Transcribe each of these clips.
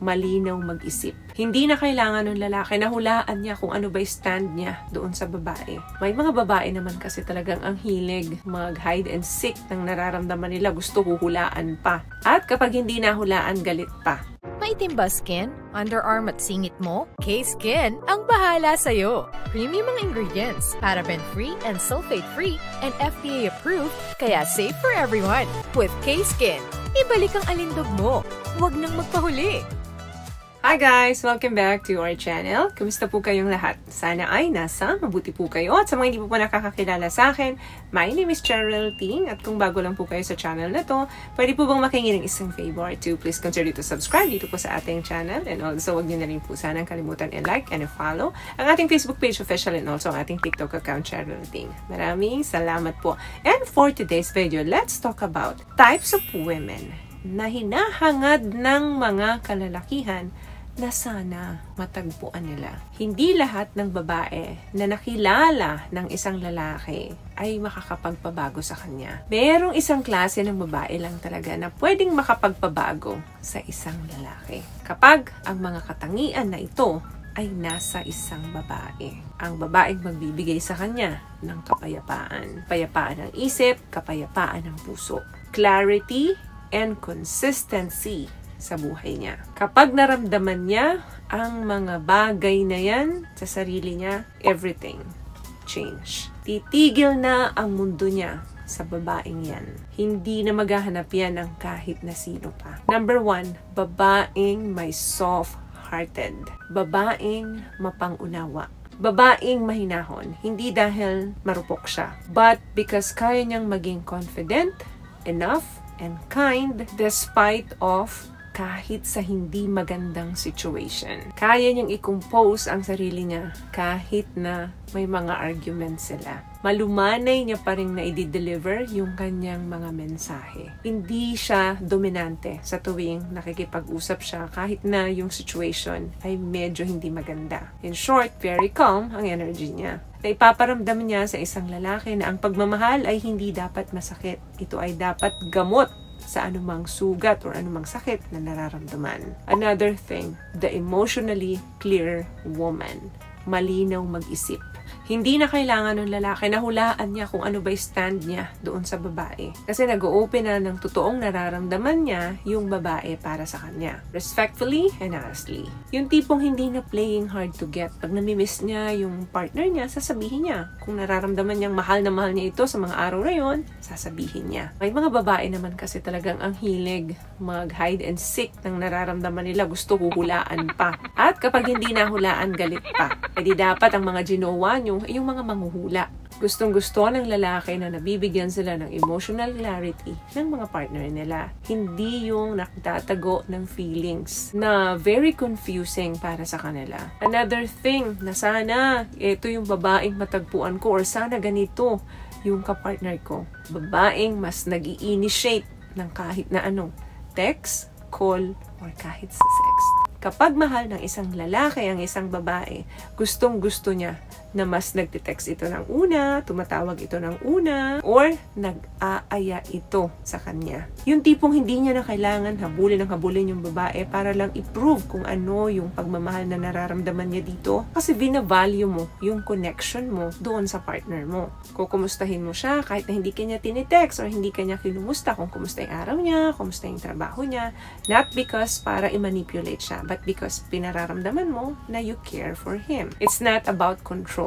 malinaw mag-isip. Hindi na kailangan ng lalaki na hulaan niya kung ano ba yung stand niya doon sa babae. May mga babae naman kasi talagang ang hilig mag-hide and seek ng nararamdaman nila, gusto huhulaan pa. At kapag hindi nahulaan, galit pa. Maitim ba skin? Underarm at singit mo? K-Skin ang bahala sa'yo. Premium ang ingredients, paraben-free and sulfate-free, and FDA-approved, kaya safe for everyone. With K-Skin, ibalik ang alindog mo. Huwag nang magpahuli. Hi guys! Welcome back to our channel. Kumusta po kayong lahat? Sana ay nasa mabuti po kayo. At sa mga hindi po nakakakilala sa akin, my name is Cheryl Ting. At kung bago lang po kayo sa channel na to, pwede po bang makingi ng isang favor to please consider to subscribe dito po sa ating channel. And also, huwag niyo na rin po sanang kalimutan i-like and i-follow ang ating Facebook page official and also ang ating TikTok account, Cheryl Ting. Maraming salamat po. And for today's video, let's talk about types of women na hinahangad ng mga kalalakihan na sana matagpuan nila. Hindi lahat ng babae na nakilala ng isang lalaki ay makakapagpabago sa kanya. Merong isang klase ng babae lang talaga na pwedeng makapagpabago sa isang lalaki. Kapag ang mga katangian na ito ay nasa isang babae. Ang babaeng magbibigay sa kanya ng kapayapaan. Kapayapaan ng isip, kapayapaan ng puso. Clarity and consistency sa buhay niya. Kapag naramdaman niya ang mga bagay na yan sa sarili niya, everything change. Titigil na ang mundo niya sa babaeng yan. Hindi na maghahanap yan ng kahit na sino pa. Number 1, babaeng may soft-hearted. Babaeng mapangunawa. Babaeng mahinahon. Hindi dahil marupok siya, but because kaya niyang maging confident enough and kind despite of kahit sa hindi magandang situation. Kaya niyang i-compose ang sarili niya kahit na may mga arguments sila. Malumanay niya pa rin na i-deliver yung kanyang mga mensahe. Hindi siya dominante sa tuwing nakikipag-usap siya kahit na yung situation ay medyo hindi maganda. In short, very calm ang energy niya. Na ipaparamdam niya sa isang lalaki na ang pagmamahal ay hindi dapat masakit. Ito ay dapat gamot sa anumang sugat or anumang sakit na nararamdaman. Another thing, the emotionally clear woman. Malinaw mag-isip. Hindi na kailangan ng lalaki na hulaan niya kung ano ba yung stand niya doon sa babae. Kasi nag-o-open na ng totoong nararamdaman niya yung babae para sa kanya. Respectfully and honestly. Yung tipong hindi na playing hard to get. Pag namimiss niya yung partner niya, sasabihin niya. Kung nararamdaman niyang mahal na mahal niya ito sa mga araw na yun, sasabihin niya. May mga babae naman kasi talagang ang hilig mag-hide and seek ng nararamdaman nila, gusto huhulaan pa. At kapag hindi nahulaan, galit pa. Pwede dapat ang mga ginawa niyo yung mga manghuhula. Gustong-gusto ng lalaki na nabibigyan sila ng emotional clarity ng mga partner nila. Hindi yung nakitatago ng feelings na very confusing para sa kanila. Another thing na sana ito yung babaeng matagpuan ko or sana ganito yung kapartner ko. Babaeng mas nag-i-initiate ng kahit na ano. Text, call, or kahit sa sex. Kapag mahal ng isang lalaki ang isang babae, gustong-gusto niya na mas nagtitext ito ng una, tumatawag ito ng una, or nag-aaya ito sa kanya. Yung tipong hindi niya na kailangan habulin yung babae para lang i-prove kung ano yung pagmamahal na nararamdaman niya dito. Kasi binavalue mo yung connection mo doon sa partner mo. Kukumustahin mo siya kahit na hindi kanya tinitext or hindi kanya kinumusta kung kumusta yung araw niya, kumusta yung trabaho niya. Not because para i-manipulate siya, but because pinararamdaman mo na you care for him. It's not about control.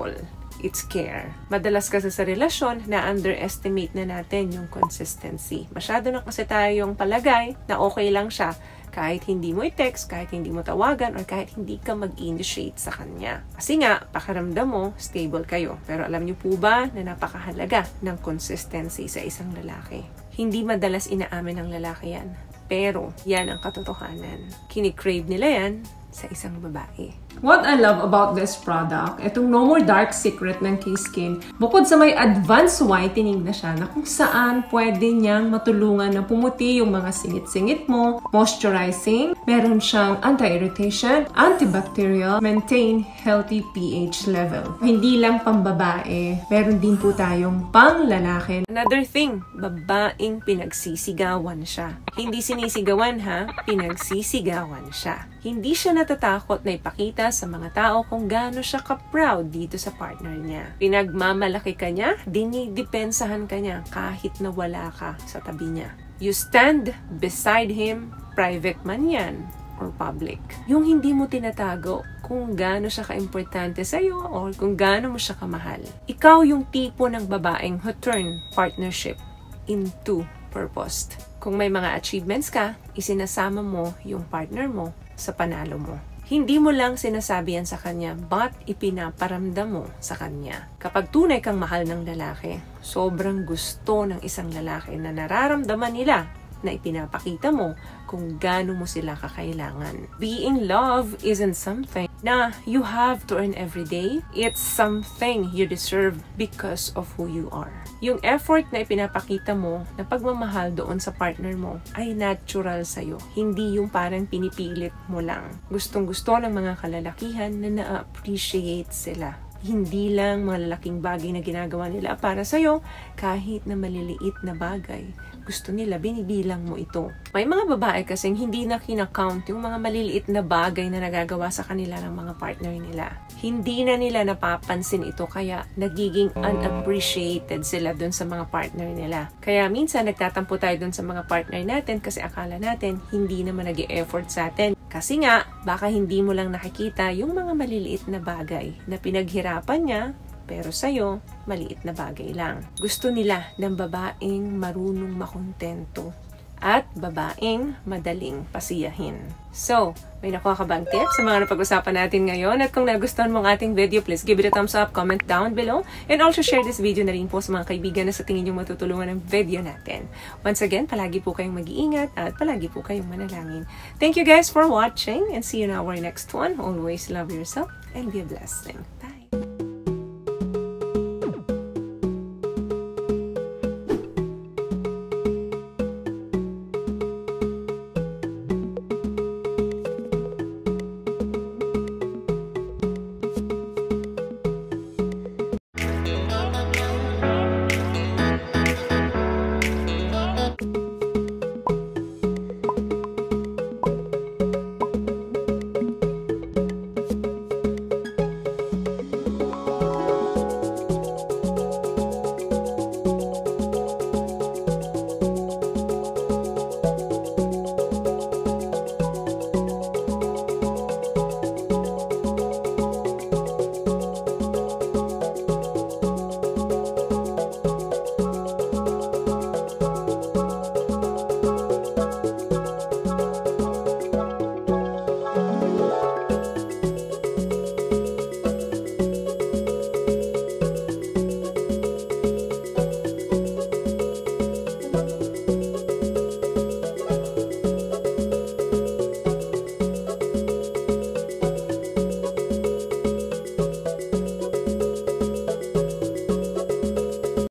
It's care. Madalas kasi sa relasyon na underestimate na natin yung consistency. Masyado na kasi tayong palagay na okay lang siya kahit hindi mo i-text, kahit hindi mo tawagan, or kahit hindi ka mag-initiate sa kanya. Kasi nga, pakiramdam mo, stable kayo. Pero alam niyo po ba na napakahalaga ng consistency sa isang lalaki? Hindi madalas inaamin ng lalaki yan. Pero, yan ang katotohanan. Kinikrave nila yan sa isang babae. What I love about this product, itong No More Dark Secret ng K-Skin, bukod sa may advanced whitening na siya na kung saan pwede niyang matulungan na pumuti yung mga singit-singit mo, moisturizing, meron siyang anti-irritation, antibacterial, maintain healthy pH level. Hindi lang pambabae, meron din po tayong pang lalaki. Another thing, babaeng pinagsisigawan siya. Hindi sinisigawan ha, pinagsisigawan siya. Hindi siya natatakot na ipakita sa mga tao kung gaano siya ka-proud dito sa partner niya. Pinagmamalaki ka niya, dinidepensahan ka niya kahit na wala ka sa tabi niya. You stand beside him, private man yan or public. Yung hindi mo tinatago kung gaano siya ka-importante sa'yo or kung gaano mo siya kamahal. Ikaw yung tipo ng babaeng who turn partnership into purpose. Kung may mga achievements ka, isinasama mo yung partner mo sa panalo mo. Hindi mo lang sinasabi yan sa kanya, but ipinaparamdam mo sa kanya. Kapag tunay kang mahal ng lalaki, sobrang gusto ng isang lalaki na nararamdaman nila na ipinapakita mo kung gaano mo sila kakailangan. Being love isn't something na you have to earn every day. It's something you deserve because of who you are. Yung effort na ipinapakita mo na pagmamahal doon sa partner mo ay natural sa'yo. Hindi yung parang pinipilit mo lang. Gustong-gusto ng mga kalalakihan na na-appreciate sila. Hindi lang mga lalaking bagay na ginagawa nila para sa'yo, kahit na maliliit na bagay. Gusto nila, binibilang mo ito. May mga babae kasing hindi na kinakount yung mga maliliit na bagay na nagagawa sa kanila ng mga partner nila. Hindi na nila napapansin ito, kaya nagiging unappreciated sila dun sa mga partner nila. Kaya minsan nagtatampo tayo dun sa mga partner natin kasi akala natin hindi naman nag-e-effort sa atin. Kasi nga, baka hindi mo lang nakikita yung mga maliliit na bagay na pinaghirapan niya, pero sa'yo, maliit na bagay lang. Gusto nila ng babaeng marunong makontento at babaeng madaling pasiyahin. So, may nakuha ka bang tips sa mga napag-usapan natin ngayon? At kung nagustuhan mo ang ating video, please give it a thumbs up, comment down below, and also share this video na rin po sa mga kaibigan na sa tingin yung matutulungan ng video natin. Once again, palagi po kayong mag-iingat at palagi po kayong manalangin. Thank you guys for watching and see you in our next one. Always love yourself and be a blessing.